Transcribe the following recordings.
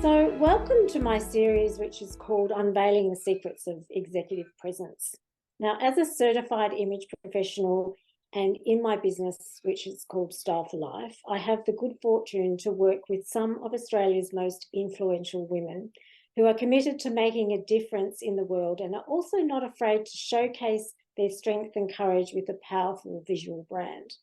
So, welcome to my series, which is called Unveiling the Secrets of Executive Presence. Now, as a certified image professional and in my business, which is called Style for Life, I have the good fortune to work with some of Australia's most influential women who are committed to making a difference in the world and are also not afraid to showcase their strength and courage with a powerful visual brand.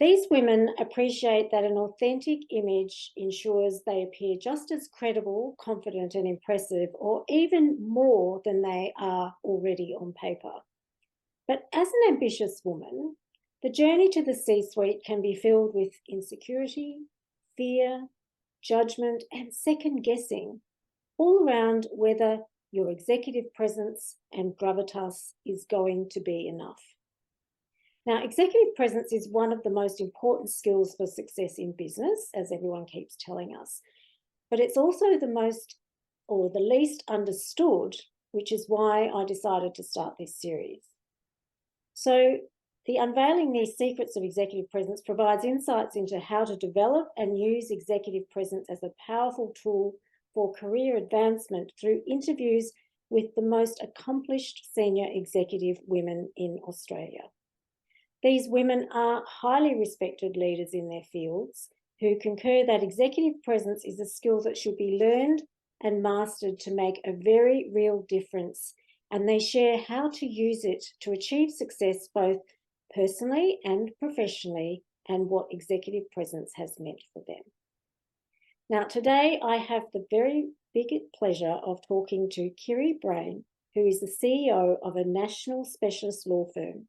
These women appreciate that an authentic image ensures they appear just as credible, confident, and impressive, or even more than they are already on paper. But as an ambitious woman, the journey to the C-suite can be filled with insecurity, fear, judgment, and second guessing, all around whether your executive presence and gravitas is going to be enough. Now, executive presence is one of the most important skills for success in business, as everyone keeps telling us, but it's also the least understood, which is why I decided to start this series. So the Unveiling the Secrets of Executive Presence provides insights into how to develop and use executive presence as a powerful tool for career advancement through interviews with the most accomplished senior executive women in Australia. These women are highly respected leaders in their fields who concur that executive presence is a skill that should be learned and mastered to make a very real difference, and they share how to use it to achieve success both personally and professionally and what executive presence has meant for them. Now, today I have the very big pleasure of talking to Kiri, who is the CEO of a national specialist law firm,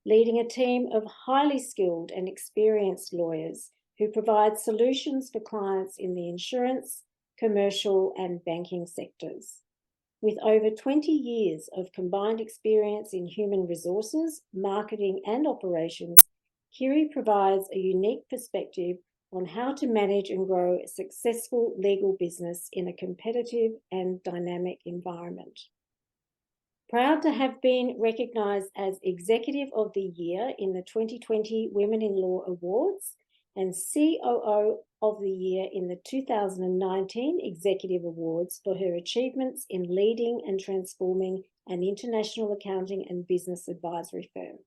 leading a team of highly skilled and experienced lawyers who provide solutions for clients in the insurance, commercial, and banking sectors. With over 20 years of combined experience in human resources, marketing, and operations, Kiri provides a unique perspective on how to manage and grow a successful legal business in a competitive and dynamic environment. Proud to have been recognised as Executive of the Year in the 2020 Women in Law Awards and COO of the Year in the 2019 Executive Awards for her achievements in leading and transforming an international accounting and business advisory firm.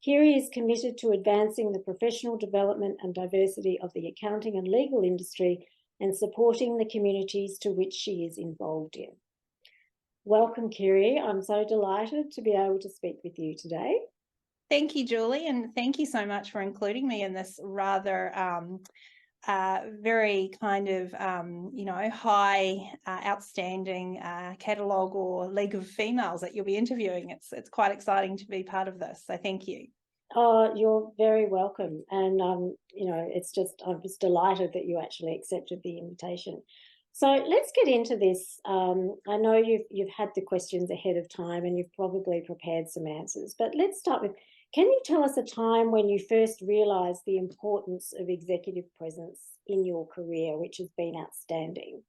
Kiri is committed to advancing the professional development and diversity of the accounting and legal industry and supporting the communities to which she is involved in. Welcome, Kiri. I'm so delighted to be able to speak with you today. Thank you, Julie, and thank you so much for including me in this rather very kind of, high, outstanding catalogue or league of females that you'll be interviewing. It's quite exciting to be part of this, so thank you. Oh, you're very welcome. And, I'm just delighted that you actually accepted the invitation. So let's get into this. I know you've had the questions ahead of time and you've probably prepared some answers, but let's start with, can you tell us a time when you first realised the importance of executive presence in your career, which has been outstanding?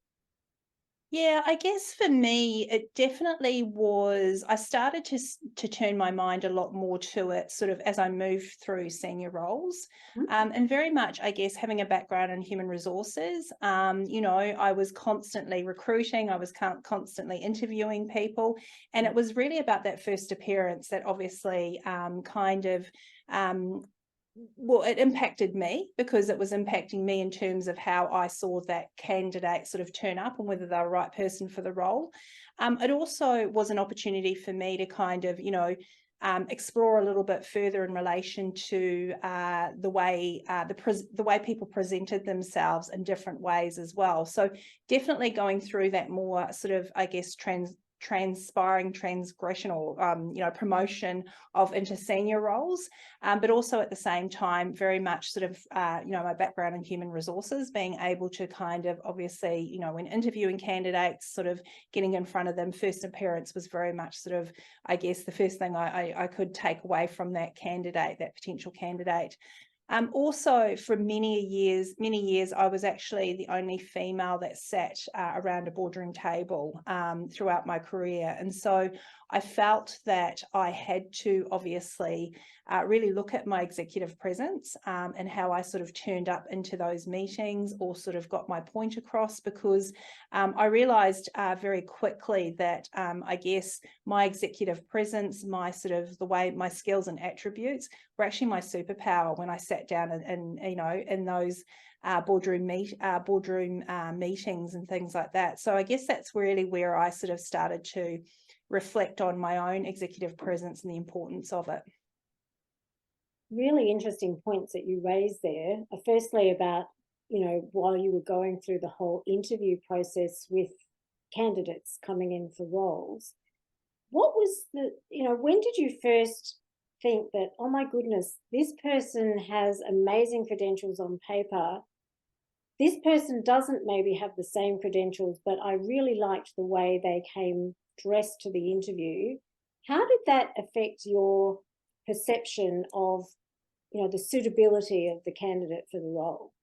Yeah, I guess for me, it definitely was, I started to turn my mind a lot more to it sort of as I moved through senior roles. And very much, I guess, having a background in human resources, I was constantly recruiting, I was constantly interviewing people, and it was really about that first appearance that obviously it impacted me because it was impacting me in terms of how I saw that candidate sort of turn up and whether they're the right person for the role. It also was an opportunity for me to kind of, explore a little bit further in relation to the way people presented themselves in different ways as well. So definitely going through that more sort of, I guess, transpiring transgressional, promotion of into senior roles, but also at the same time, very much sort of, my background in human resources, being able to kind of obviously, when interviewing candidates, sort of getting in front of them, first appearance was very much sort of, I guess, the first thing I could take away from that candidate, that potential candidate. Also, for many years, I was actually the only female that sat around a boardroom table throughout my career. And so I felt that I had to obviously really look at my executive presence and how I sort of turned up into those meetings or sort of got my point across, because I realised very quickly that I guess my executive presence, my sort of the way my skills and attributes were actually my superpower when I sat down and you know, in those boardroom meetings and things like that. So I guess that's really where I sort of started to reflect on my own executive presence and the importance of it. Really interesting points that you raised there. Firstly, about, you know, while you were going through the whole interview process with candidates coming in for roles, what was the, you know, when did you first think that, oh my goodness, this person has amazing credentials on paper, this person doesn't maybe have the same credentials, but I really liked the way they came dressed to the interview? How did that affect your perception of, you know, the suitability of the candidate for the role?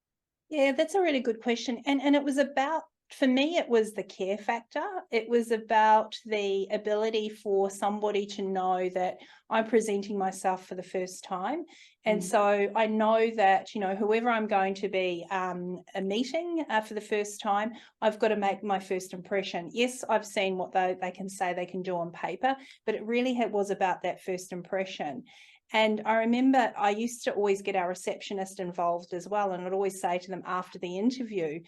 Yeah, that's a really good question. And it was about, for me, it was the care factor. It was about the ability for somebody to know that I'm presenting myself for the first time. And so I know that, you know, whoever I'm going to be a meeting for the first time, I've got to make my first impression. Yes, I've seen what they can say they can do on paper, but it really was about that first impression. And I remember I used to always get our receptionist involved as well. And I'd always say to them after the interview,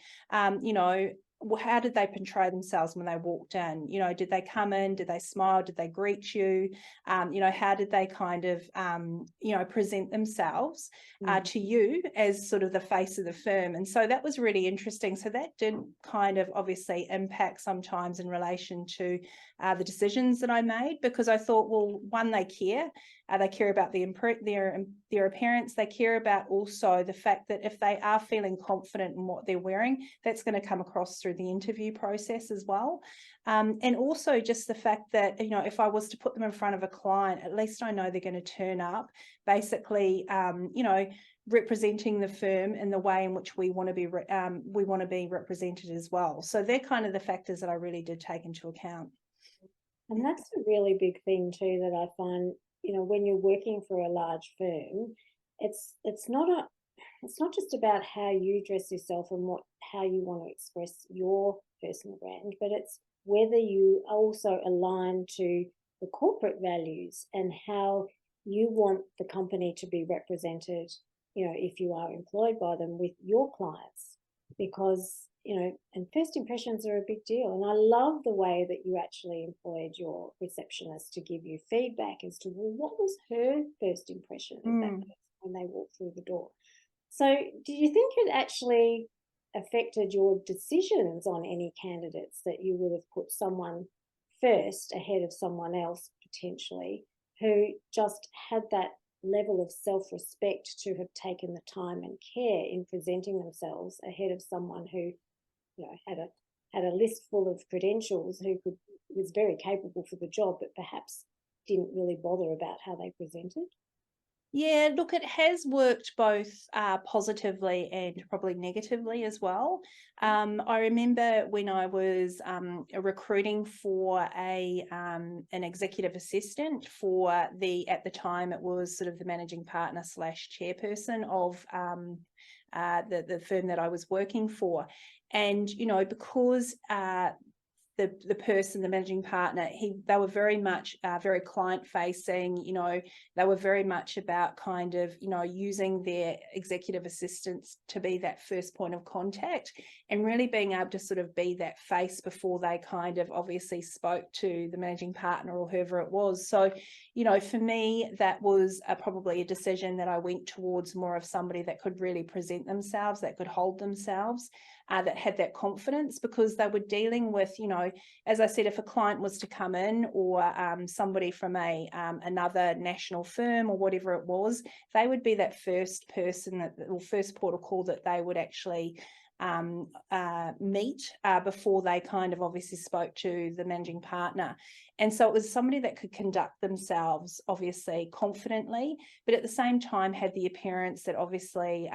you know, how did they portray themselves when they walked in? You know, did they come in? Did they smile? Did they greet you? You know, how did they kind of, you know, present themselves to you as sort of the face of the firm? And so that was really interesting. So that did kind of obviously impact sometimes in relation to the decisions that I made, because I thought, well, one, they care about their appearance. They care about also the fact that if they are feeling confident in what they're wearing, that's going to come across through the interview process as well. And also just the fact that, you know, if I was to put them in front of a client, at least I know they're going to turn up basically, you know, representing the firm in the way in which we want to be represented as well. So they're kind of the factors that I really did take into account. And that's a really big thing too, that I find, you know, when you're working for a large firm, it's not just about how you dress yourself and how you want to express your personal brand, but it's whether you also align to the corporate values and how you want the company to be represented, you know, if you are employed by them, with your clients. Because, you know, and first impressions are a big deal. And I love the way that you actually employed your receptionist to give you feedback as to, well, what was her first impression of that person when they walked through the door? So do you think it actually affected your decisions on any candidates, that you would have put someone first ahead of someone else potentially, who just had that level of self-respect to have taken the time and care in presenting themselves ahead of someone who, you know, had a list full of credentials, who was very capable for the job, but perhaps didn't really bother about how they presented? Yeah, look, it has worked both positively and probably negatively as well. I remember when I was recruiting for an executive assistant for at the time it was sort of the managing partner / chairperson of the firm that I was working for. And, you know, because the person, the managing partner, they were very much very client facing, you know, they were very much about kind of, you know, using their executive assistants to be that first point of contact and really being able to sort of be that face before they kind of obviously spoke to the managing partner or whoever it was. So, you know, for me, that was probably a decision that I went towards more of somebody that could really present themselves, that could hold themselves, that had that confidence, because they were dealing with, you know, as I said, if a client was to come in or somebody from another national firm or whatever it was, they would be that first person, or first port of call that they would actually meet before they kind of obviously spoke to the managing partner. And so it was somebody that could conduct themselves obviously confidently, but at the same time had the appearance that obviously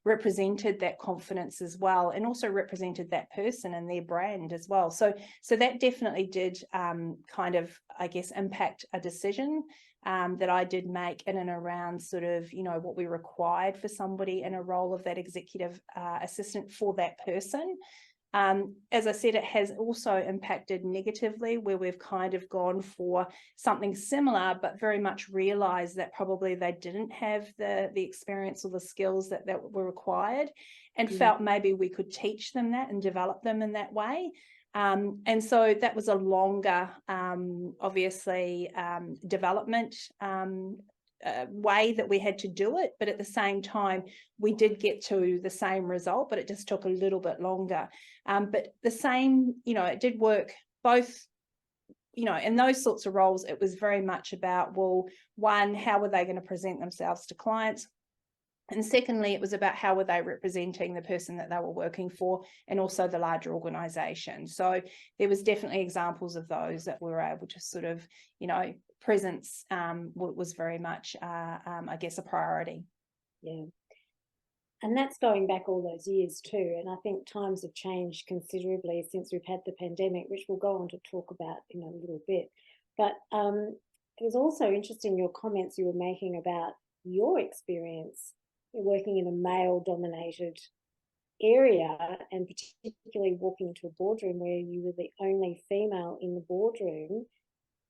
represented that confidence as well, and also represented that person and their brand as well. So that definitely did kind of, I guess, impact a decision that I did make in and around sort of, you know, what we required for somebody in a role of that executive assistant for that person. As I said, it has also impacted negatively, where we've kind of gone for something similar, but very much realised that probably they didn't have the experience or the skills that were required, and felt maybe we could teach them that and develop them in that way. And so that was a longer, obviously, development way that we had to do it. But at the same time, we did get to the same result, but it just took a little bit longer. But the same, you know, it did work both. You know, in those sorts of roles, it was very much about, well, one, how were they going to present themselves to clients? And secondly, it was about how were they representing the person that they were working for, and also the larger organisation. So there was definitely examples of those that we were able to sort of, you know, presence was very much, I guess, a priority. Yeah. And that's going back all those years too. And I think times have changed considerably since we've had the pandemic, which we'll go on to talk about in a little bit. But it was also interesting, your comments you were making about your experience working in a male-dominated area, and particularly walking into a boardroom where you were the only female in the boardroom.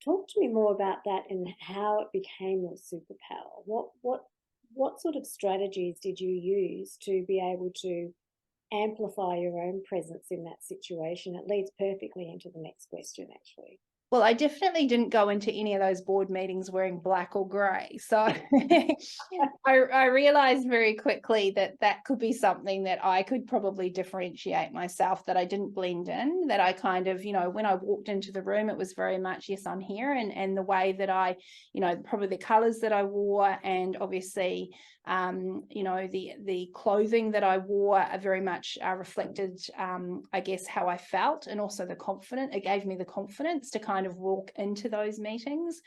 Talk to me more about that and how it became your superpower. What sort of strategies did you use to be able to amplify your own presence in that situation? It leads perfectly into the next question, actually. Well, I definitely didn't go into any of those board meetings wearing black or grey. So I realised very quickly that that could be something that I could probably differentiate myself, that I didn't blend in, that I kind of, you know, when I walked into the room, it was very much, yes, I'm here. And the way that I, you know, probably the colours that I wore, and obviously, you know, the clothing that I wore very much reflected, I guess, how I felt, and also the confidence. It gave me the confidence to kind of walk into those meetings,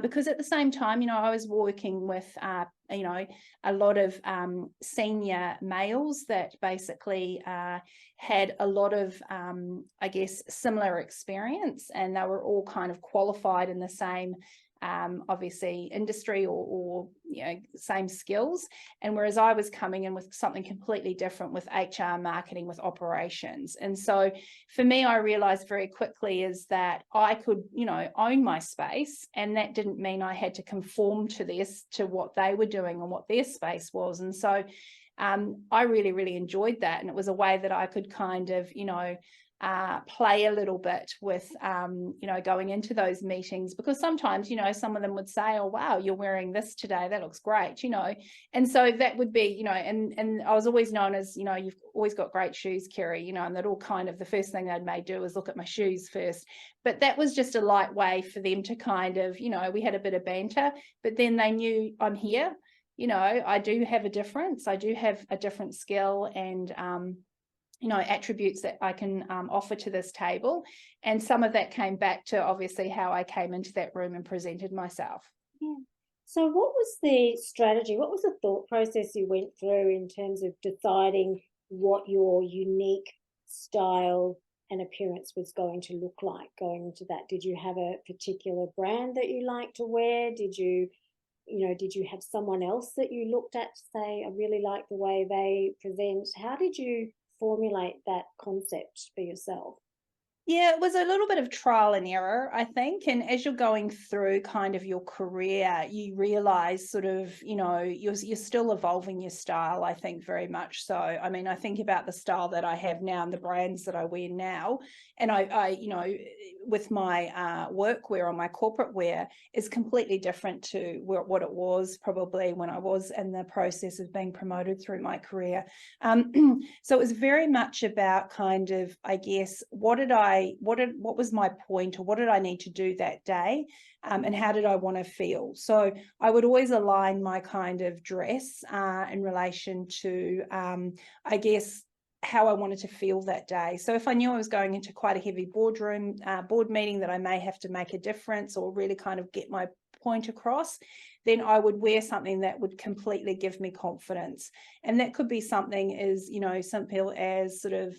because at the same time, you know, I was working with, you know, a lot of senior males that basically had a lot of, I guess, similar experience, and they were all kind of qualified in the same obviously industry or you know, same skills. And whereas I was coming in with something completely different, with HR, marketing, with operations. And so for me, I realized very quickly is that I could, you know, own my space, and that didn't mean I had to conform to this, to what they were doing and what their space was. And so I really, really enjoyed that. And it was a way that I could kind of, you know, play a little bit with, you know, going into those meetings, because sometimes, you know, some of them would say, oh, wow, you're wearing this today, that looks great, you know. And so that would be, you know, and I was always known as, you know, you've always got great shoes, Kiri, you know, and that all kind of, the first thing they'd may do is look at my shoes first. But that was just a light way for them to kind of, you know, we had a bit of banter, but then they knew I'm here, you know, I do have a difference, I do have a different skill, and you know, attributes that I can offer to this table. And some of that came back to obviously how I came into that room and presented myself. Yeah. So what was the strategy? What was the thought process you went through in terms of deciding what your unique style and appearance was going to look like going into that? Did you have a particular brand that you like to wear? Did you have someone else that you looked at to say, I really like the way they present? How did you formulate that concept for yourself? Yeah, it was a little bit of trial and error, I think. And as you're going through kind of your career, you realize sort of, you know, you're still evolving your style, I think, very much so. I mean, I think about the style that I have now and the brands that I wear now. And I you know, with my workwear or my corporate wear is completely different to what it was probably when I was in the process of being promoted through my career. So it was very much about kind of, I guess, what did I what was my point, or what did I need to do that day? And how did I want to feel? So I would always align my kind of dress in relation to, I guess, how I wanted to feel that day. So if I knew I was going into quite a heavy board meeting that I may have to make a difference or really kind of get my point across, then I would wear something that would completely give me confidence. And that could be something as, simple as sort of,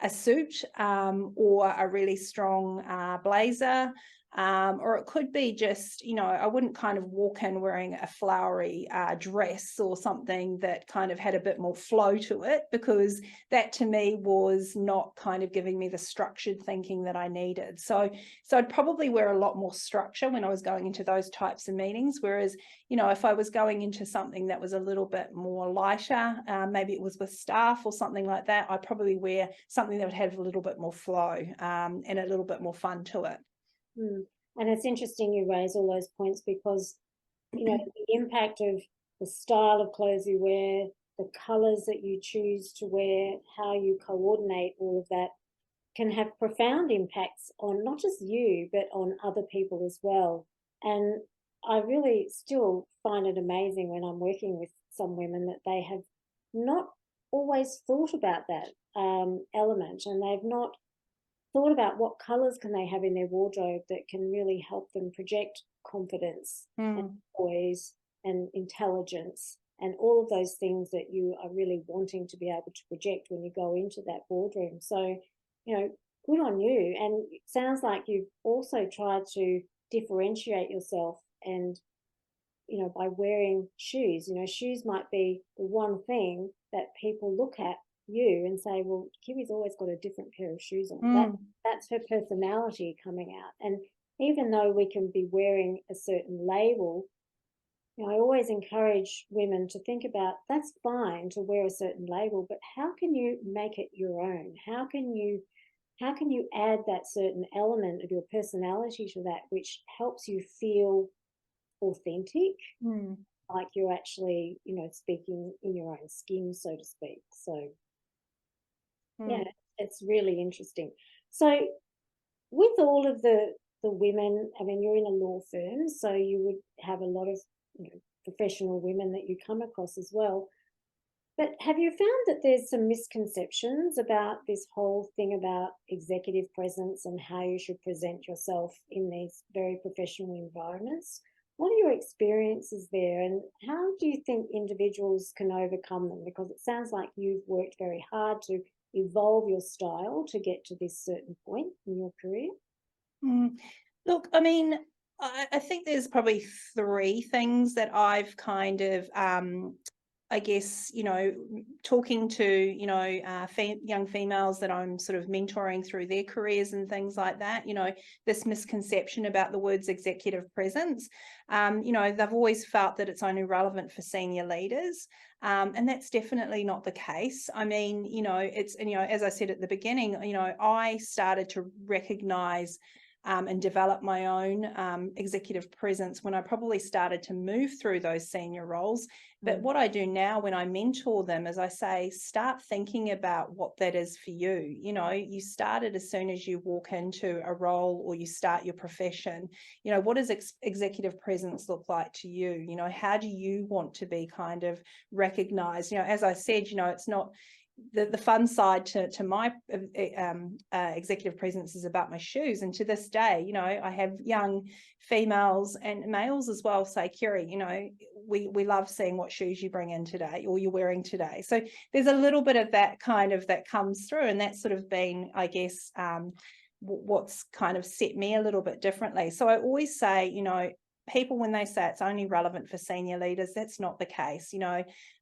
a suit or a really strong blazer. Or it could be just, I wouldn't kind of walk in wearing a flowery dress or something that kind of had a bit more flow to it, because that to me was not kind of giving me the structured thinking that I needed. So I'd probably wear a lot more structure when I was going into those types of meetings. Whereas, if I was going into something that was a little bit more lighter, maybe it was with staff or something like that, I'd probably wear something that would have a little bit more flow and a little bit more fun to it. And it's interesting you raise all those points, because the impact of the style of clothes you wear, the colors that you choose to wear, how you coordinate all of that can have profound impacts on not just you, but on other people as well. And I really still find it amazing when I'm working with some women that they have not always thought about that element, and they've not thought about what colors can they have in their wardrobe that can really help them project confidence and poise and intelligence and all of those things that you are really wanting to be able to project when you go into that boardroom. So, good on you. And it sounds like you've also tried to differentiate yourself, and by wearing shoes. Shoes might be the one thing that people look at you and say, well, Kiri's always got a different pair of shoes on. That's her personality coming out. And even though we can be wearing a certain label, I always encourage women to think about, that's fine to wear a certain label, but how can you make it your own? How can you add that certain element of your personality to that, which helps you feel authentic, like you're actually, speaking in your own skin, so to speak. So yeah, it's really interesting. So with all of the women, I mean, you're in a law firm, so you would have a lot of professional women that you come across as well. But have you found that there's some misconceptions about this whole thing about executive presence and how you should present yourself in these very professional environments? What are your experiences there, and how do you think individuals can overcome them? Because it sounds like you've worked very hard to evolve your style to get to this certain point in your career. Look, I mean, I think there's probably three things that I've kind of I guess, talking to, young females that I'm sort of mentoring through their careers and things like that, this misconception about the words executive presence, they've always felt that it's only relevant for senior leaders. And that's definitely not the case. I mean, it's, as I said at the beginning, I started to recognize and develop my own executive presence when I probably started to move through those senior roles. But what I do now when I mentor them is I say, start thinking about what that is for you. You start it as soon as you walk into a role or you start your profession. What does executive presence look like to you? How do you want to be kind of recognized? As I said, it's not the fun side to my executive presence is about my shoes. And to this day, I have young females and males as well say, Kiri, we love seeing what shoes you bring in today or you're wearing today. So there's a little bit of that that comes through, and that's sort of been, I guess, what's kind of set me a little bit differently. So I always say, people, when they say it's only relevant for senior leaders, that's not the case.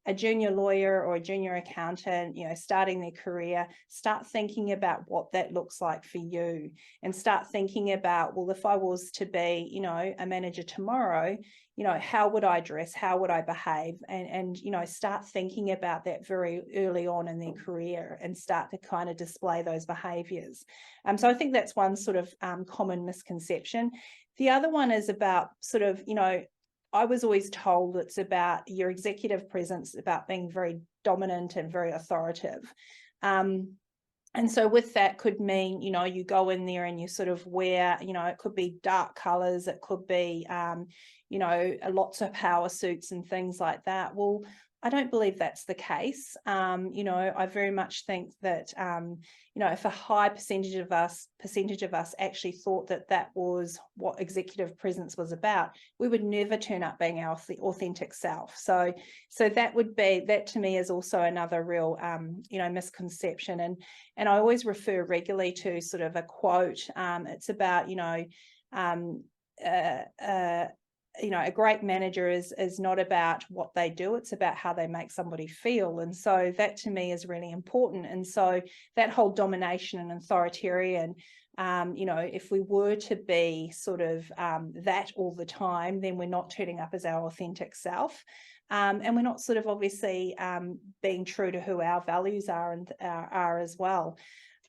A junior lawyer or a junior accountant, starting their career, start thinking about what that looks like for you, and start thinking about, well, if I was to be, a manager tomorrow, how would I dress? How would I behave? And start thinking about that very early on in their career and start to kind of display those behaviors. So I think that's one sort of common misconception. The other one is about sort of, I was always told it's about your executive presence, about being very dominant and very authoritative. And so with that could mean, you know, you go in there and you sort of wear, you know, it could be dark colors, it could be, you know, lots of power suits and things like that. Well, I don't believe that's the case. You know, I very much think that, you know, if a high percentage of us actually thought that that was what executive presence was about, we would never turn up being our authentic self. So that would be, that to me is also another real, you know, misconception. And I always refer regularly to sort of a quote. It's about, you know, a great manager is not about what they do, it's about how they make somebody feel. And so that to me is really important. And so that whole domination and authoritarian, you know, if we were to be sort of that all the time, then we're not turning up as our authentic self. And we're not sort of obviously being true to who our values are and are as well.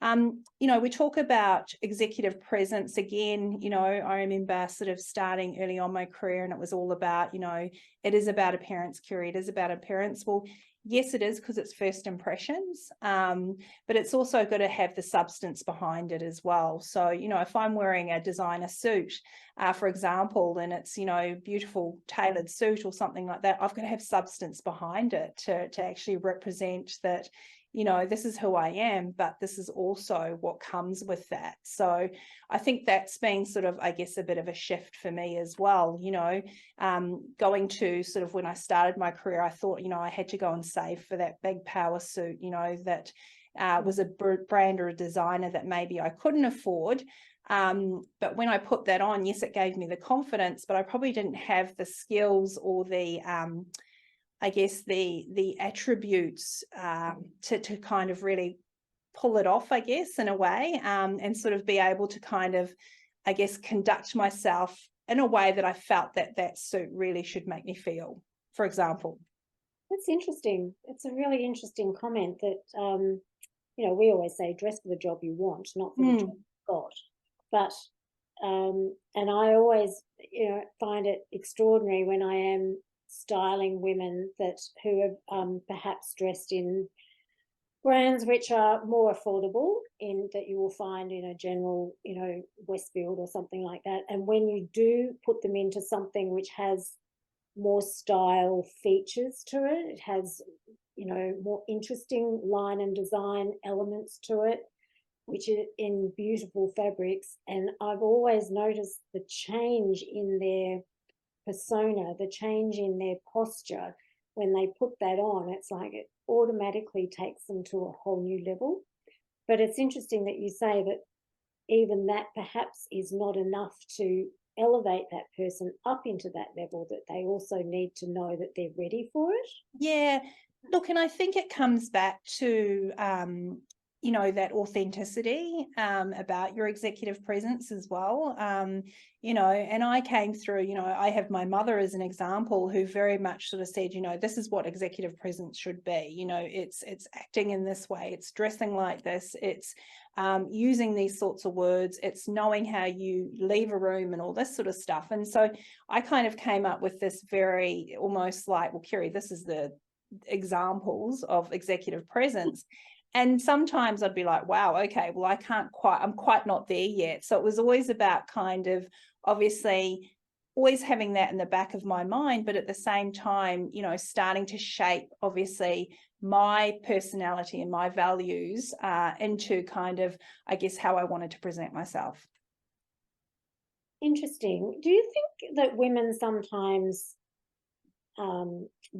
You know, we talk about executive presence again. You know, I remember sort of starting early on my career and it was all about, you know, it is about appearance, Kiri, it is about appearance. Well, yes, it is, because it's first impressions, but it's also got to have the substance behind it as well. So, you know, if I'm wearing a designer suit, for example, and it's, you know, beautiful tailored suit or something like that, I've got to have substance behind it to actually represent that, you know, this is who I am, but this is also what comes with that. So I think that's been sort of, I guess, a bit of a shift for me as well. You know, going to sort of when I started my career, I thought, you know, I had to go and save for that big power suit, you know, that was a brand or a designer that maybe I couldn't afford. But when I put that on, yes, it gave me the confidence, but I probably didn't have the skills or the I guess the attributes to kind of really pull it off, I guess, in a way, and sort of be able to kind of, I guess, conduct myself in a way that I felt that that suit really should make me feel, for example. That's interesting. It's a really interesting comment that, you know, we always say dress for the job you want, not for the job you've got. But, and I always, you know, find it extraordinary when I am styling women that who are perhaps dressed in brands which are more affordable, in that you will find in a general, you know, Westfield or something like that. And when you do put them into something which has more style features to it, it has, you know, more interesting line and design elements to it, which is in beautiful fabrics. And I've always noticed the change in their persona, the change in their posture when they put that on. It's like it automatically takes them to a whole new level. But it's interesting that you say that even that perhaps is not enough to elevate that person up into that level, that they also need to know that they're ready for it. Yeah, look, and I think it comes back to you know, that authenticity about your executive presence as well. You know, and I came through, you know, I have my mother as an example who very much sort of said, you know, this is what executive presence should be. You know, it's acting in this way, it's dressing like this, it's using these sorts of words, it's knowing how you leave a room and all this sort of stuff. And so I kind of came up with this very almost like, well, Kiri, this is the examples of executive presence. And sometimes I'd be like, wow, okay, well, I'm quite not there yet. So it was always about kind of obviously always having that in the back of my mind, but at the same time, you know, starting to shape obviously my personality and my values into kind of, I guess, how I wanted to present myself. Interesting. Do you think that women sometimes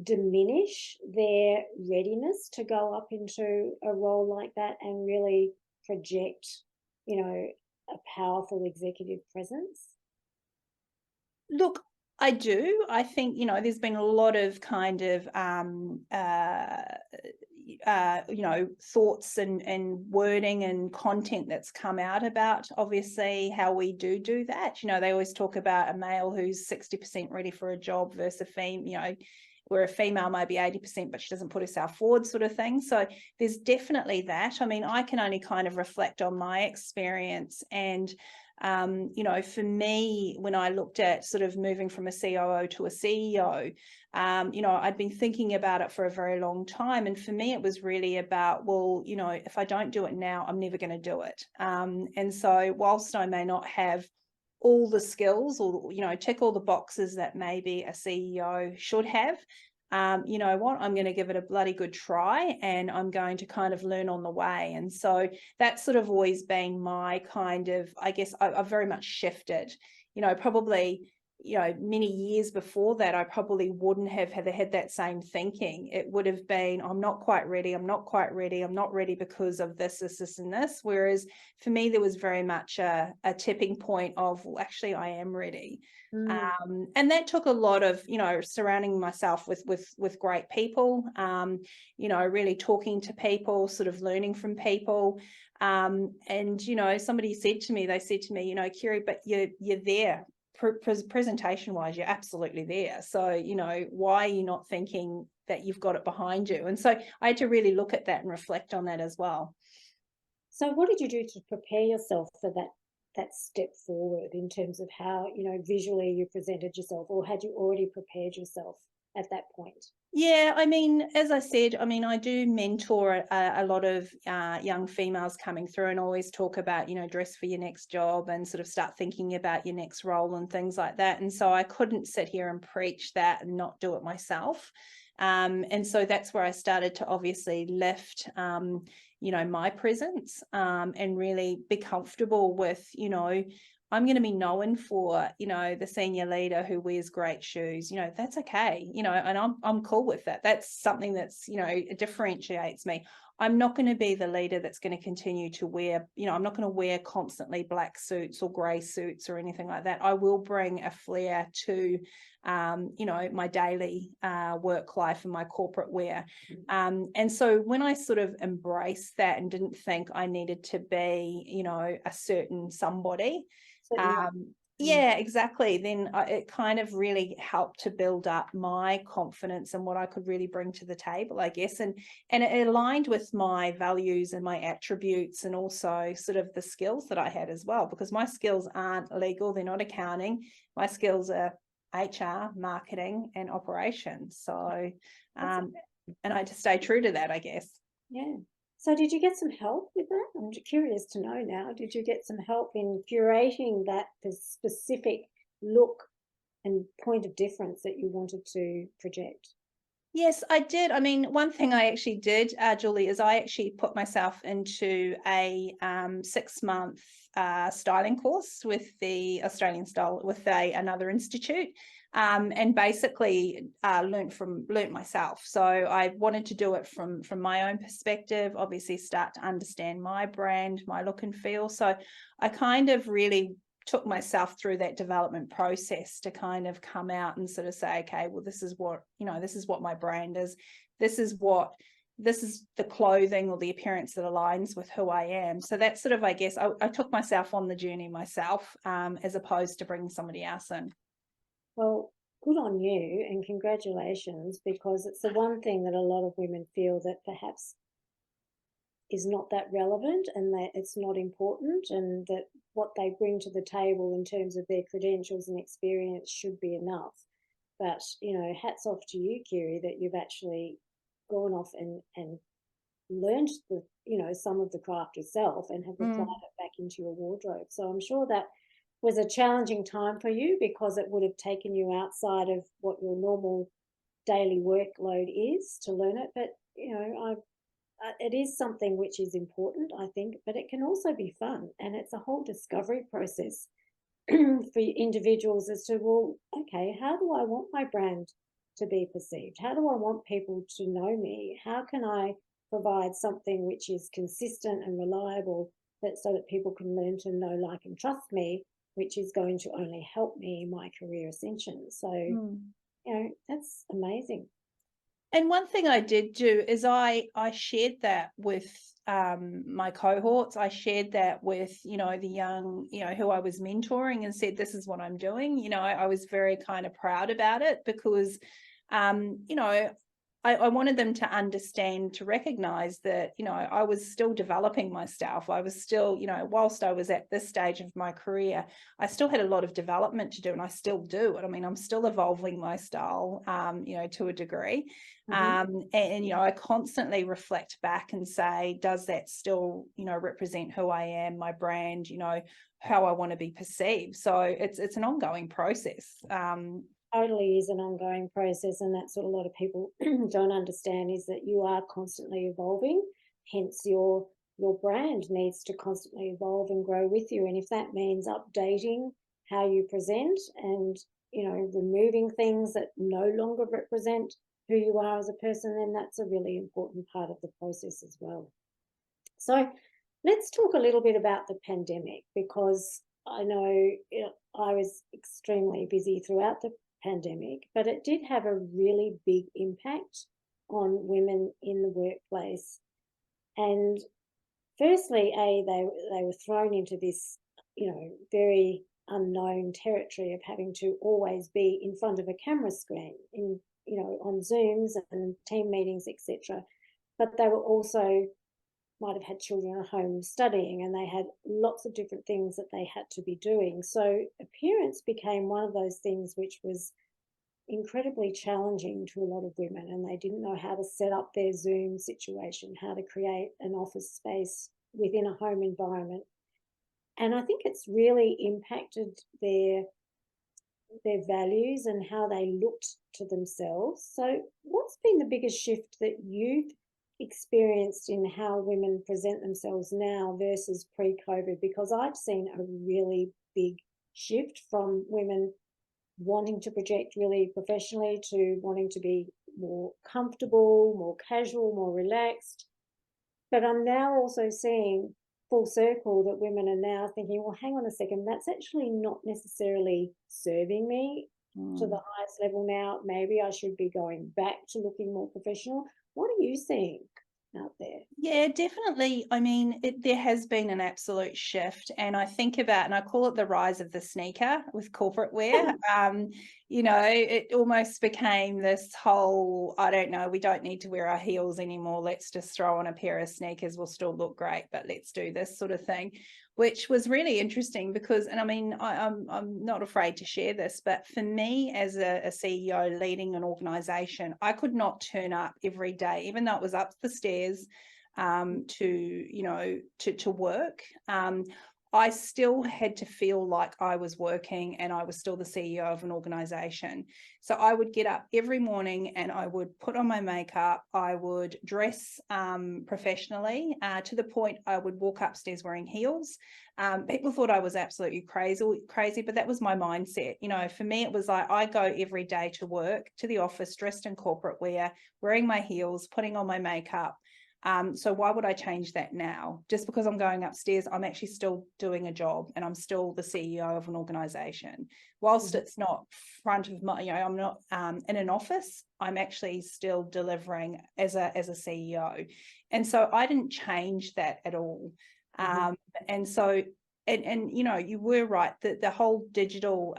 diminish their readiness to go up into a role like that and really project, you know, a powerful executive presence? Look, I do. I think, you know, there's been a lot of kind of, you know, thoughts and wording and content that's come out about obviously how we do that. You know, they always talk about a male who's 60% ready for a job versus a female, you know, where a female might be 80%, but she doesn't put herself forward, sort of thing. So there's definitely that. I mean, I can only kind of reflect on my experience and You know, for me, when I looked at sort of moving from a COO to a CEO, you know, I'd been thinking about it for a very long time. And for me, it was really about, well, you know, if I don't do it now, I'm never going to do it. And so whilst I may not have all the skills or, you know, tick all the boxes that maybe a CEO should have, you know what, I'm going to give it a bloody good try, and I'm going to kind of learn on the way. And so that's sort of always been my kind of, I guess I've very much shifted, you know, probably, you know, many years before that, I probably wouldn't have had that same thinking. It would have been, I'm not quite ready. I'm not quite ready. I'm not ready because of this, and this. Whereas for me, there was very much a tipping point of, well, actually, I am ready. And that took a lot of, you know, surrounding myself with great people, you know, really talking to people, sort of learning from people. And, you know, somebody said to me, you know, Kiri, but you're there. Presentation wise, you're absolutely there. So, you know, why are you not thinking that you've got it behind you? And so I had to really look at that and reflect on that as well. So what did you do to prepare yourself for that step forward in terms of how, you know, visually you presented yourself, or had you already prepared yourself at that point? Yeah, I mean, as I said, I mean, I do mentor a lot of young females coming through, and always talk about, you know, dress for your next job and sort of start thinking about your next role and things like that. And so I couldn't sit here and preach that and not do it myself. And so that's where I started to obviously lift, you know, my presence, and really be comfortable with, you know, I'm going to be known for, you know, the senior leader who wears great shoes. You know, that's okay. You know, and I'm cool with that. That's something that's, you know, it differentiates me. I'm not going to be the leader that's going to continue to wear, you know, I'm not going to wear constantly black suits or grey suits or anything like that. I will bring a flair to, you know, my daily work life and my corporate wear. And so when I sort of embraced that and didn't think I needed to be, you know, a certain somebody, yeah, exactly. Then it kind of really helped to build up my confidence and what I could really bring to the table, I guess. And it aligned with my values and my attributes, and also sort of the skills that I had as well, because my skills aren't legal, they're not accounting. My skills are HR, marketing, and operations. So, and I had to stay true to that, I guess. Yeah. So did you get some help with that? I'm curious to know now. Did you get some help in curating that specific look and point of difference that you wanted to project? Yes, I did. I mean, one thing I actually did, Julie, is I actually put myself into a 6-month styling course with the Australian Style, with another institute, and basically learnt myself. So I wanted to do it from my own perspective, obviously start to understand my brand, my look and feel. So I kind of really took myself through that development process to kind of come out and sort of say, okay, well, this is what, you know, this is what my brand is. This is the clothing or the appearance that aligns with who I am. So that's sort of, I guess, I took myself on the journey myself, as opposed to bringing somebody else in. Well, good on you and congratulations, because it's the one thing that a lot of women feel that perhaps is not that relevant, and that it's not important, and that what they bring to the table in terms of their credentials and experience should be enough. But, you know, hats off to you, Kiri, that you've actually gone off and learned the, you know, some of the craft yourself and have applied it back into your wardrobe. So I'm sure that was a challenging time for you, because it would have taken you outside of what your normal daily workload is to learn it. But, you know, it is something which is important, I think, but it can also be fun, and it's a whole discovery process for individuals as to, well, okay, how do I want my brand to be perceived? How do I want people to know me? How can I provide something which is consistent and reliable, so that people can learn to know, like, and trust me, which is going to only help me in my career ascension. So, you know, that's amazing. And one thing I did do is I shared that with my cohorts. I shared that with, you know, the young, you know, who I was mentoring, and said, this is what I'm doing. You know, I was very kind of proud about it, because, you know, I wanted them to understand, to recognize that, you know, I was still developing myself. I was still, you know, whilst I was at this stage of my career, I still had a lot of development to do, and I still do it. I mean, I'm still evolving my style, you know, to a degree. And, you know, I constantly reflect back and say, does that still, you know, represent who I am, my brand, you know, how I want to be perceived? So it's an ongoing process. Totally is an ongoing process, and that's what a lot of people don't understand, is that you are constantly evolving, hence your brand needs to constantly evolve and grow with you. And if that means updating how you present and, you know, removing things that no longer represent who you are as a person, then that's a really important part of the process as well. So let's talk a little bit about the pandemic, because I know, you know, I was extremely busy throughout the pandemic, but it did have a really big impact on women in the workplace. And firstly, they were thrown into this, you know, very unknown territory of having to always be in front of a camera screen, in, you know, on Zooms and team meetings, etc. But they were also might have had children at home studying, and they had lots of different things that they had to be doing. So appearance became one of those things which was incredibly challenging to a lot of women, and they didn't know how to set up their Zoom situation, how to create an office space within a home environment. And I think it's really impacted their values and how they looked to themselves. So what's been the biggest shift that you've experienced in how women present themselves now versus pre-COVID? Because I've seen a really big shift from women wanting to project really professionally to wanting to be more comfortable, more casual, more relaxed. But I'm now also seeing full circle that women are now thinking, well, hang on a second, that's actually not necessarily serving me to the highest level now. Maybe I should be going back to looking more professional. What are you seeing out there? Yeah, definitely. I mean, there has been an absolute shift, and I think about, and I call it the rise of the sneaker with corporate wear. You know, it almost became this whole, I don't know, we don't need to wear our heels anymore. Let's just throw on a pair of sneakers. We'll still look great, but let's do this sort of thing, which was really interesting because, and I mean, I'm not afraid to share this, but for me as a CEO leading an organization, I could not turn up every day, even though it was up the stairs, to, you know, to work. I still had to feel like I was working and I was still the CEO of an organization. So I would get up every morning and I would put on my makeup. I would dress professionally to the point I would walk upstairs wearing heels. People thought I was absolutely crazy, but that was my mindset. You know, for me, it was like I go every day to work, to the office, dressed in corporate wear, wearing my heels, putting on my makeup. So why would I change that now? Just because I'm going upstairs, I'm actually still doing a job and I'm still the CEO of an organization. Whilst it's not front of my, you know, I'm not in an office, I'm actually still delivering as a CEO. And so I didn't change that at all. And so, and you know, you were right, that the whole digital,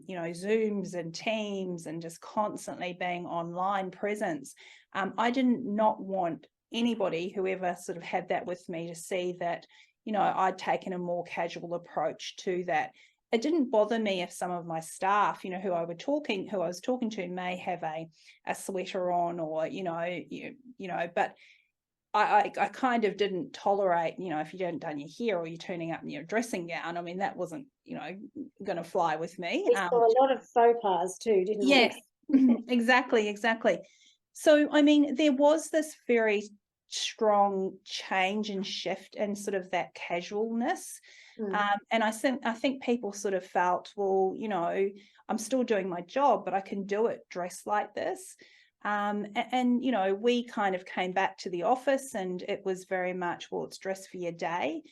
you know, Zooms and Teams and just constantly being online presence, I did not want anybody, whoever sort of had that with me, to see that, you know, I'd taken a more casual approach to that. It didn't bother me if some of my staff, you know, who I was talking to may have a sweater on, or, you know, but I kind of didn't tolerate, you know, if you hadn't done your hair or you're turning up in your dressing gown. I mean, that wasn't, you know, going to fly with me. We saw a lot of faux pas too, didn't we? Yes, exactly. So, I mean, there was this very strong change and shift in sort of that casualness. And I think people sort of felt, well, you know, I'm still doing my job, but I can do it dressed like this. And, you know, we kind of came back to the office and it was very much, well, it's dress for your day.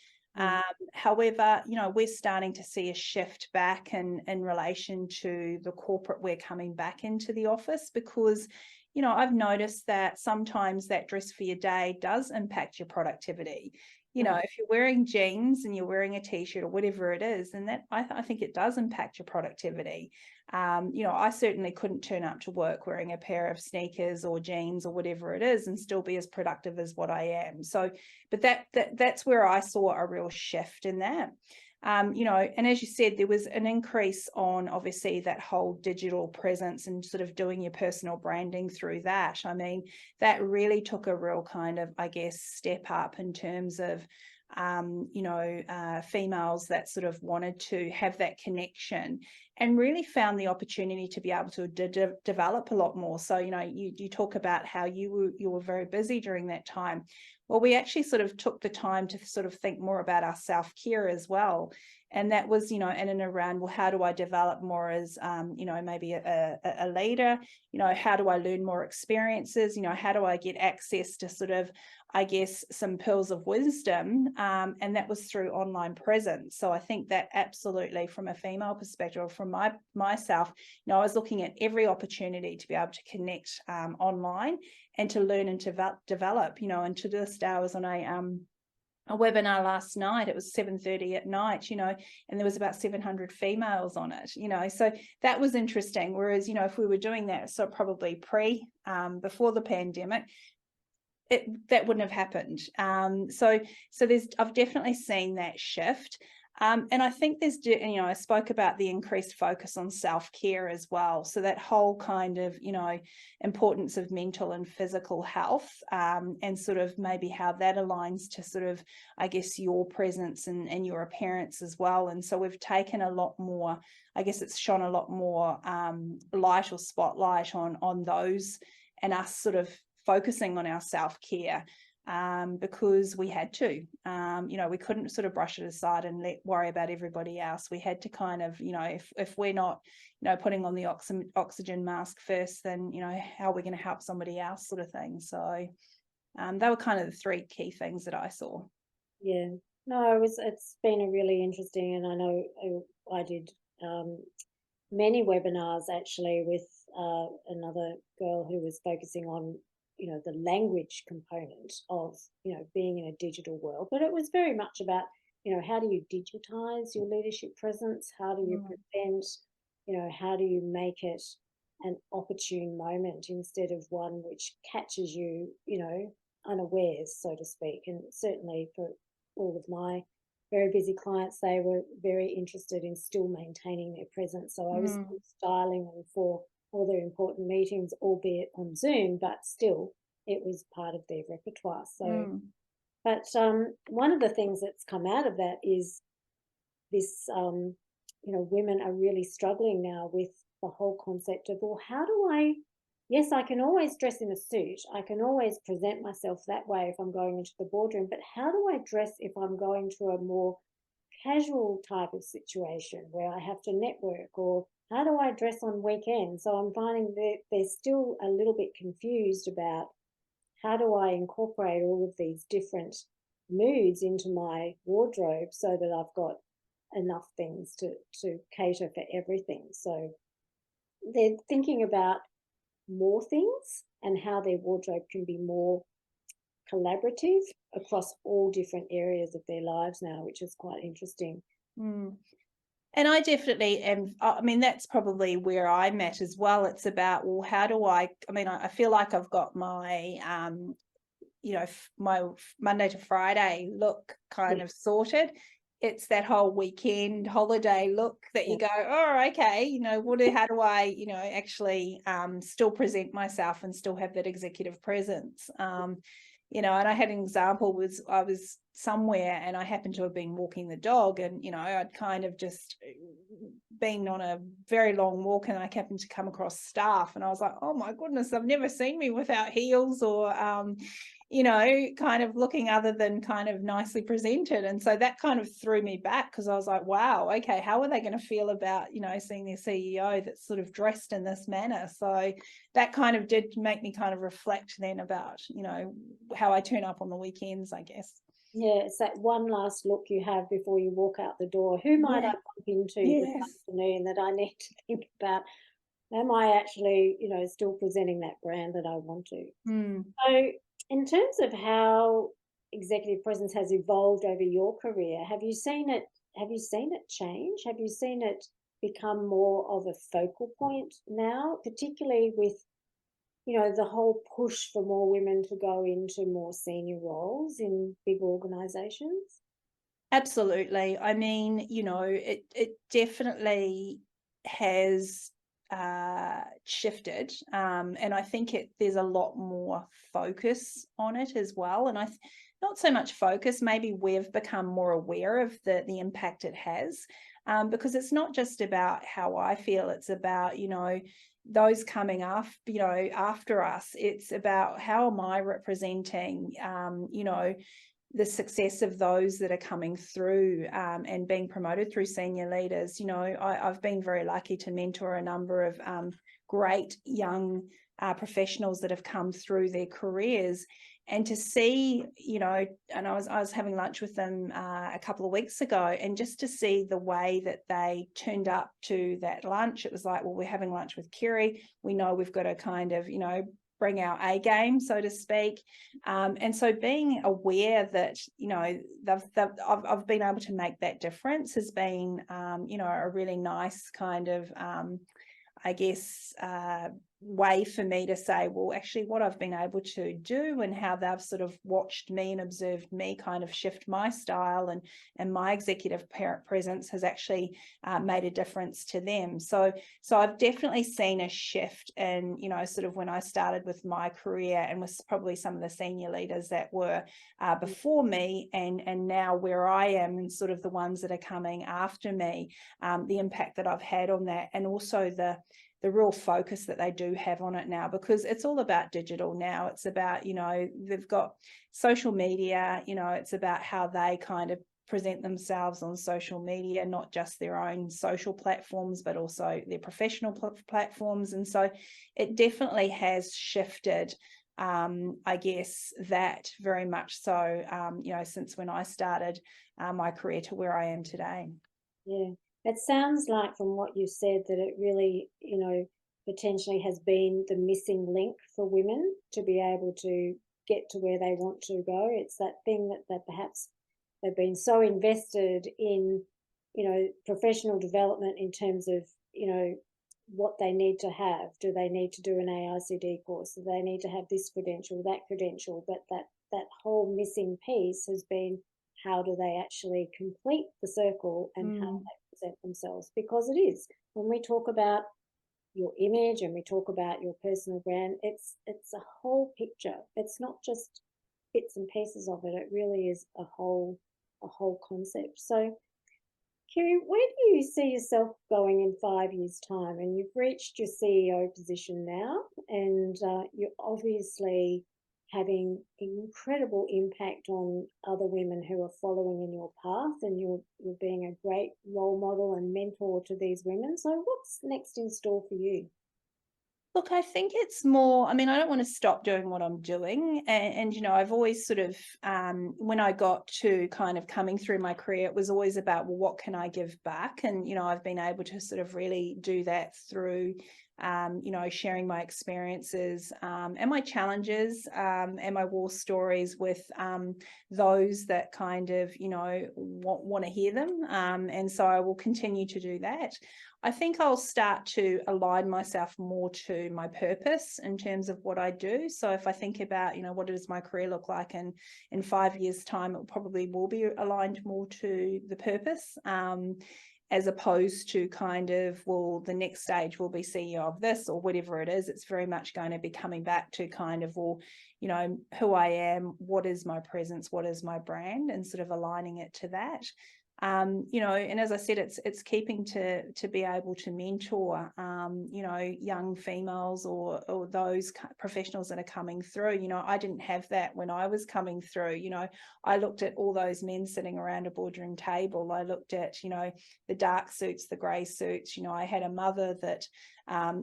However, you know, we're starting to see a shift back in relation to the corporate wear coming back into the office, because, you know, I've noticed that sometimes that dress for your day does impact your productivity. You know, if you're wearing jeans and you're wearing a t-shirt or whatever it is, then that I think it does impact your productivity. You know, I certainly couldn't turn up to work wearing a pair of sneakers or jeans or whatever it is and still be as productive as what I am. So, but that's where I saw a real shift in that. You know, and as you said, there was an increase on obviously that whole digital presence and sort of doing your personal branding through that. I mean, that really took a real kind of, I guess, step up in terms of, you know, females that sort of wanted to have that connection and really found the opportunity to be able to develop a lot more. So, you know, you talk about how you were very busy during that time. Well, we actually sort of took the time to sort of think more about our self-care as well. And that was, you know, in and around, well, how do I develop more as, you know, maybe a leader? You know, how do I learn more experiences? You know, how do I get access to sort of, I guess, some pearls of wisdom? And that was through online presence. So I think that absolutely from a female perspective, or from myself, you know, I was looking at every opportunity to be able to connect online and to learn and to develop, you know. And to this day, I was on a webinar last night. It was 7:30 at night, you know, and there was about 700 females on it, you know. So that was interesting. Whereas, you know, if we were doing that, so probably before the pandemic, that wouldn't have happened. So I've definitely seen that shift. And I think you know, I spoke about the increased focus on self-care as well. So that whole kind of, you know, importance of mental and physical health, and sort of maybe how that aligns to sort of, I guess, your presence and your appearance as well. And so we've taken a lot more, I guess it's shone a lot more light or spotlight on those, and us sort of focusing on our self-care. Because we had to, you know, we couldn't sort of brush it aside and worry about everybody else. We had to kind of, you know, if we're not, you know, putting on the oxygen mask first, then, you know, how are we going to help somebody else, sort of thing. So they were kind of the three key things that I saw. Yeah, no, it's been a really interesting, and I know I did many webinars actually with another girl who was focusing on, you know, the language component of, you know, being in a digital world. But it was very much about, you know, how do you digitize your leadership presence? How do you prevent, you know, how do you make it an opportune moment instead of one which catches you, you know, unawares, so to speak. And certainly for all of my very busy clients, they were very interested in still maintaining their presence. So I was styling them for all their important meetings, albeit on Zoom, but still it was part of their repertoire. So, but one of the things that's come out of that is this, you know, women are really struggling now with the whole concept of, well, how do yes, I can always dress in a suit. I can always present myself that way if I'm going into the boardroom, but how do I dress if I'm going to a more casual type of situation where I have to network, or how do I dress on weekends? So I'm finding that they're still a little bit confused about how do I incorporate all of these different moods into my wardrobe so that I've got enough things to cater for everything. So they're thinking about more things and how their wardrobe can be more collaborative across all different areas of their lives now, which is quite interesting. And I definitely am. I mean, that's probably where I'm at as well. It's about, well, how do I mean, I feel like I've got my, you know, my Monday to Friday look kind of sorted. It's that whole weekend holiday look that you go, oh, okay, you know, how do I, you know, actually still present myself and still have that executive presence? You know, and I had an example, I was somewhere and I happened to have been walking the dog, and, you know, I'd kind of just been on a very long walk and I happened to come across staff, and I was like, oh my goodness, I've never seen me without heels or, you know, kind of looking other than kind of nicely presented. And so that kind of threw me back, because I was like, wow, okay, how are they going to feel about, you know, seeing their CEO that's sort of dressed in this manner? So that kind of did make me kind of reflect then about, you know, how I turn up on the weekends, I guess. Yeah, it's that one last look you have before you walk out the door. Who might I bump into this afternoon that I need to think about? Am I actually, you know, still presenting that brand that I want to? So in terms of how executive presence has evolved over your career. Have you seen it? Have you seen it change? Have you seen it become more of a focal point now, particularly with, you know, the whole push for more women to go into more senior roles in big organizations? Absolutely. I mean, you know, it definitely has shifted, and I think there's a lot more focus on it as well. And not so much focus, maybe we've become more aware of the impact it has, because it's not just about how I feel, it's about, you know, those coming after us. It's about how am I representing, you know, the success of those that are coming through, and being promoted through senior leaders. You know, I've been very lucky to mentor a number of great young professionals that have come through their careers, and to see, you know, and I was having lunch with them a couple of weeks ago, and just to see the way that they turned up to that lunch, it was like, well, we're having lunch with Kiri. We know we've got to kind of, you know, bring our A game, so to speak. And so being aware that, you know, I've been able to make that difference has been, you know, a really nice kind of, I guess, way for me to say, well, actually what I've been able to do and how they've sort of watched me and observed me kind of shift my style and my executive presence has actually made a difference to them. So I've definitely seen a shift in, you know, sort of when I started with my career and was probably some of the senior leaders that were before me, and now where I am and sort of the ones that are coming after me, the impact that I've had on that, and also the real focus that they do have on it now, because it's all about digital now. It's about, you know, they've got social media, you know, it's about how they kind of present themselves on social media, not just their own social platforms, but also their professional platforms. And so it definitely has shifted, I guess, that very much so, you know, since when I started my career to where I am today. Yeah. It sounds like from what you said that it really, you know, potentially has been the missing link for women to be able to get to where they want to go. It's that thing that perhaps they've been so invested in, you know, professional development in terms of, you know, what they need to have. Do they need to do an AICD course? Do they need to have this credential, that credential? But that whole missing piece has been, how do they actually complete the circle and how they present themselves? Because it is, when we talk about your image and we talk about your personal brand, it's a whole picture. It's not just bits and pieces of it. It really is a whole concept. So Kiri, where do you see yourself going in 5 years' time? And you've reached your CEO position now, and you're obviously having incredible impact on other women who are following in your path, and you're being a great role model and mentor to these women. So what's next in store for you? Look, I think it's more, I mean, I don't want to stop doing what I'm doing. And you know, I've always sort of, when I got to kind of coming through my career, it was always about, well, what can I give back? And, you know, I've been able to sort of really do that through, you know, sharing my experiences and my challenges and my war stories with those that kind of, you know, want to hear them. And so I will continue to do that. I think I'll start to align myself more to my purpose in terms of what I do. So if I think about, you know, what does my career look like in 5 years' time, it probably will be aligned more to the purpose, as opposed to kind of, well, the next stage will be CEO of this or whatever it is. It's very much going to be coming back to kind of, well, you know, who I am, what is my presence, what is my brand, and sort of aligning it to that. You know, and as I said, it's keeping to be able to mentor, you know, young females or those professionals that are coming through. You know, I didn't have that when I was coming through. You know, I looked at all those men sitting around a boardroom table. I looked at, you know, the dark suits, the grey suits. You know, I had a mother that,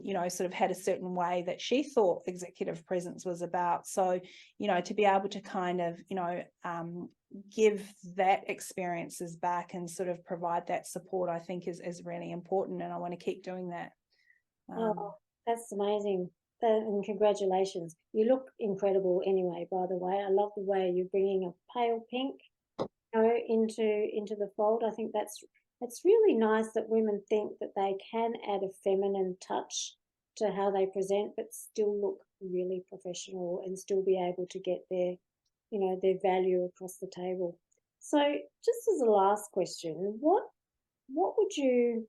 you know, sort of had a certain way that she thought executive presence was about. So, you know, to be able to kind of, you know, give that experiences back and sort of provide that support, I think is really important, and I want to keep doing that. Oh, that's amazing. that, and congratulations. You look incredible anyway, by the way. I love the way you're bringing a pale pink, into the fold. I think that's really nice that women think that they can add a feminine touch to how they present, but still look really professional and still be able to get their value across the table. So just as a last question, what would you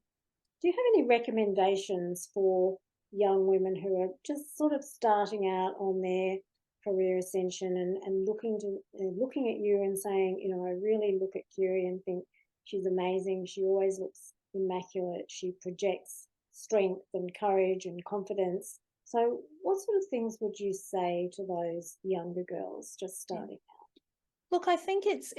do you have any recommendations for young women who are just sort of starting out on their career ascension and looking at you and saying, I really look at Kiri and think she's amazing. She always looks immaculate. She projects strength and courage and confidence. So what sort of things would you say to those younger girls just starting out? Look, I think it's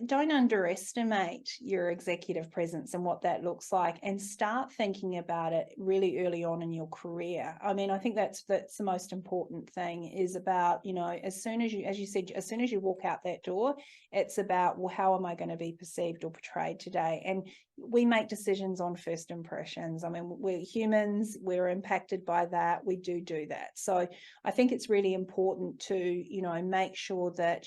don't underestimate your executive presence and what that looks like, and start thinking about it really early on in your career. I mean, I think that's the most important thing, is about, as soon as you said, as soon as you walk out that door, it's about, well, how am I going to be perceived or portrayed today? And we make decisions on first impressions. I mean, we're humans, we're impacted by that. We do that. So I think it's really important to, make sure that,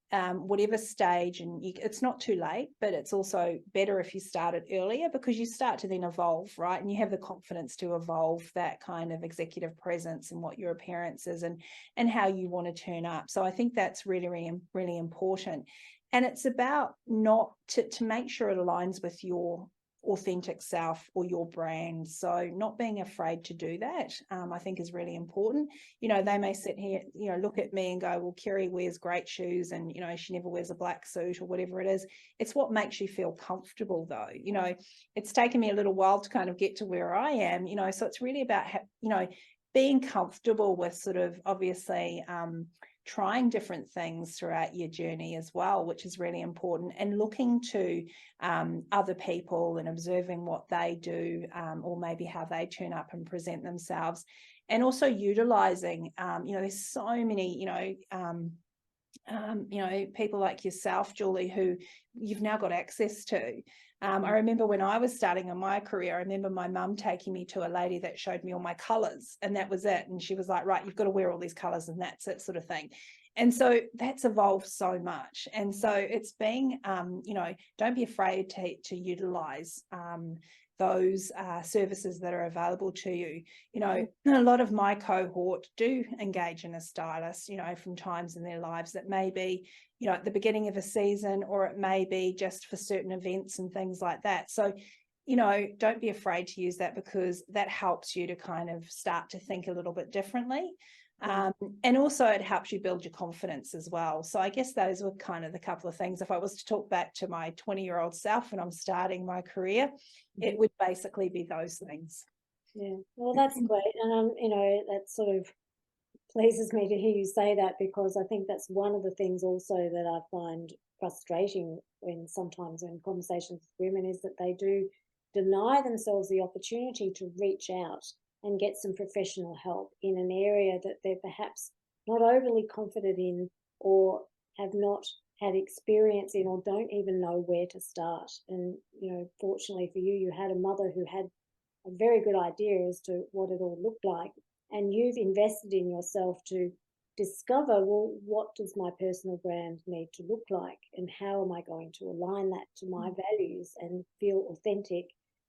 whatever stage, and it's not too late, but it's also better if you start it earlier, because you start to then evolve, right? And you have the confidence to evolve that kind of executive presence and what your appearance is and how you want to turn up. So I think that's really, really, really important. And it's about not to make sure it aligns with your authentic self or your brand. So not being afraid to do that, I think, is really important. They may sit here, look at me and go, well, Kiri wears great shoes and, she never wears a black suit or whatever it is. It's what makes you feel comfortable, though. It's taken me a little while to kind of get to where I am, so it's really about, being comfortable with sort of, obviously, trying different things throughout your journey as well, which is really important, and looking to other people and observing what they do, or maybe how they turn up and present themselves, and also utilizing, there's so many, people like yourself, Julie, who you've now got access to. I remember when I was starting in my career, I remember my mum taking me to a lady that showed me all my colours, and that was it. And she was like, right, you've got to wear all these colours and that's it, sort of thing. And so that's evolved so much. And so it's being, don't be afraid to utilise those services that are available to you. A lot of my cohort do engage in a stylist, from times in their lives that may be, at the beginning of a season, or it may be just for certain events and things like that. So, don't be afraid to use that, because that helps you to kind of start to think a little bit differently. And also it helps you build your confidence as well. So I guess those were kind of the couple of things. If I was to talk back to my 20-year-old self when I'm starting my career, it would basically be those things. Yeah, well, that's great. And, that sort of pleases me to hear you say that, because I think that's one of the things also that I find frustrating sometimes in conversations with women, is that they do deny themselves the opportunity to reach out and get some professional help in an area that they're perhaps not overly confident in, or have not had experience in, or don't even know where to start. And, fortunately for you, you had a mother who had a very good idea as to what it all looked like, and you've invested in yourself to discover, well, what does my personal brand need to look like, and how am I going to align that to my values and feel authentic?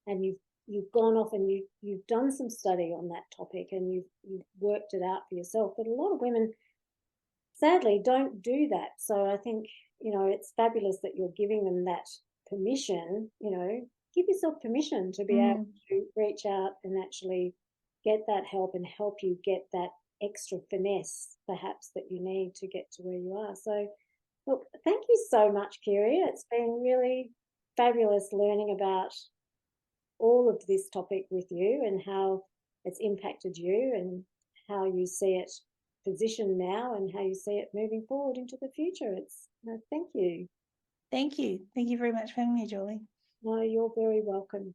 And you've gone off and you've done some study on that topic, and you've worked it out for yourself. But a lot of women, sadly, don't do that. So I think, it's fabulous that you're giving them that permission. Give yourself permission to be able to reach out and actually get that help, and help you get that extra finesse perhaps that you need to get to where you are. So look, thank you so much, Kiri. It's been really fabulous learning about all of this topic with you, and how it's impacted you, and how you see it positioned now, and how you see it moving forward into the future. Thank you. Thank you. Thank you very much for having me, Julie. No, you're very welcome.